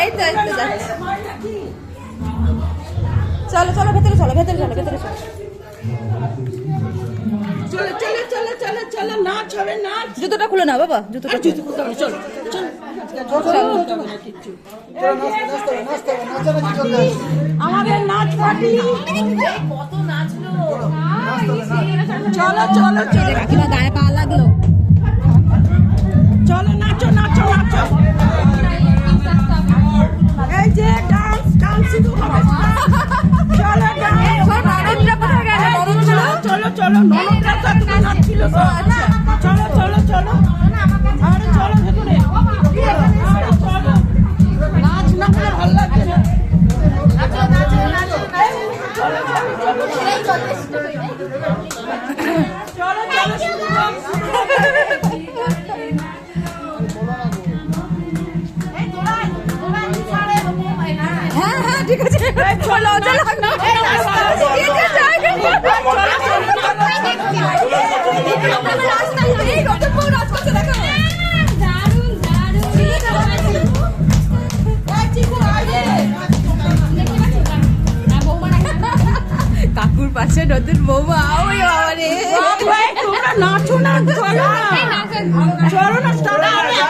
এই তো যাচ্ছে। চলো চলো ভেতরে চলো, ভেতরে চলো, ভেতরে চলো। চলো চলো চলো চলো চলো, নাচ হবে, নাচ। জুতোটা খুলে নাও বাবা, জুতোটা জুতো খুলতে হবে, চলো চলো আমাদের নাচ পার্টি। কত নাচলো, চলো চলো চলো কাকিমা গায়ে পা লাগলো। চলো নাচো নাচো নাচো। এই যে ডান্স ডান্স শুরু হবে। চলো ডান্স। ননদটা কোথায় গেল? ননদ ছিল? চলো চলো, ননদরা তো তুমি নাচছিল। চলো চলো চলো, আরে চলো ভেতরে, আরে চলো। নাচ না হলে ভালো লাগবে না। চলো চলো চলো চলো চলো শুরু করো। হ্যাঁ হ্যাঁ ঠিক আছে, চলো চলো। কাকুর পাশে নতুন বৌমা, ওই বাবা রে। তোমরা নাচো না, চলো না, চলো না।